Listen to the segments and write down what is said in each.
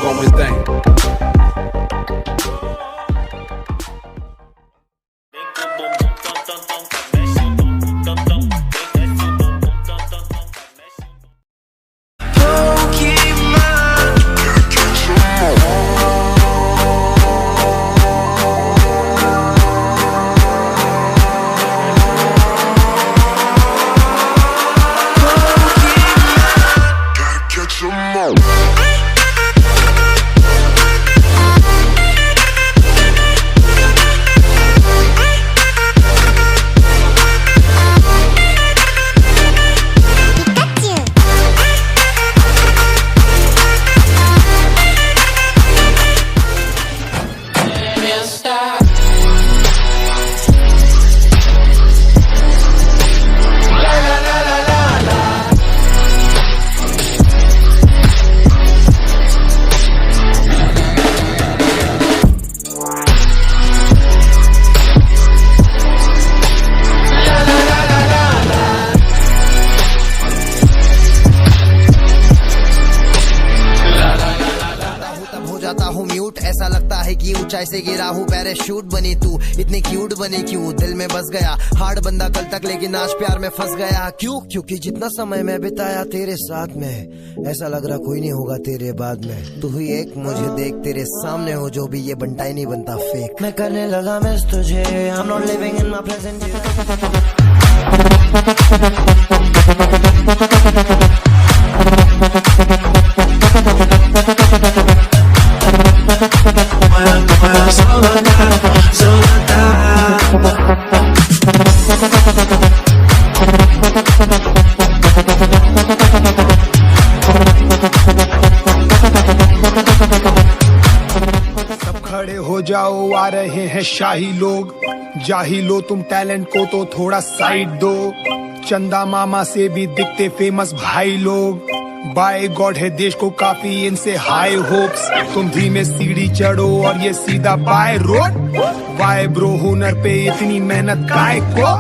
Going thing. ऐसा लगता है कि ऊंचाई से गिरा हूँ, पैराशूट बनी तू, इतनी क्यूट बनी क्यों, दिल में बस गया, हार्ड बंदा कल तक लेकिन आज प्यार में फंस गया। क्यों? क्योंकि जितना समय मैं बिताया तेरे साथ में, ऐसा लग रहा कोई नहीं होगा तेरे बाद में। तू ही एक मुझे देख, तेरे सामने हो जो भी, ये बनता ही नहीं बनता फेक। मैं करने लगा मिस तुझे, I'm not living in my present खड़े हो जाओ, आ रहे हैं शाही लोग, जाहिलो तुम टैलेंट को तो थोड़ा साइड दो। चंदा मामा से भी दिखते फेमस भाई लोग, बाय गॉड है देश को काफी इनसे हाई होप्स। तुम धीमे सीढ़ी चढ़ो और ये सीधा बाय रोड। वाई ब्रो हुनर पे इतनी मेहनत काय को,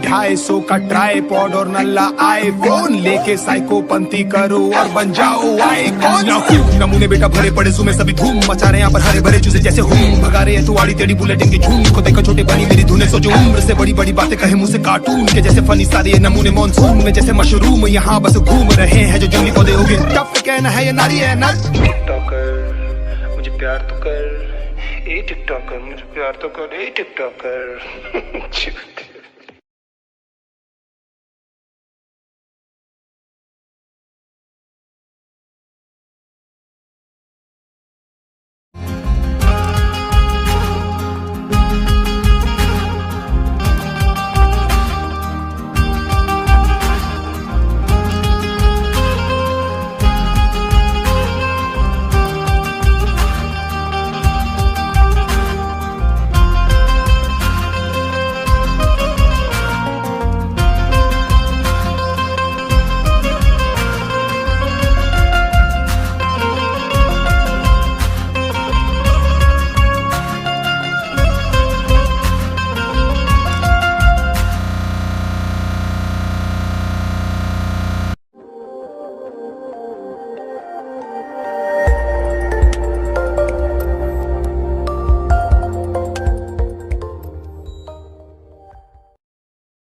250 का ट्राइपॉड और नल्ला आईफोन लेके साइको पंथी करो और बन जाओ आईकॉन। नमूने बेटा भरे पड़े सुमे सभी धूम मचा रहे यहाँ पर, हरे भरे चूजे जैसे हूँ, भगा रहे तू आड़ी टेढ़ी बुलेट की झूम को देखो छोटे बनी मेरी धुने। सोचो उम्र से बड़ी बड़ी बातें कहे मुझसे कार्टून के जैसे, फनी सारे नमूने मॉनसून में जैसे मशरूम, यहाँ बस घूम रहे हैं जो जंगली पौधे हो गए। टफ कहना है ये नारी है ना, टिकटॉकर मुझे प्यार तो कर, ए टिकटॉकर मुझे प्यार तो कर, ए टिकटॉकर।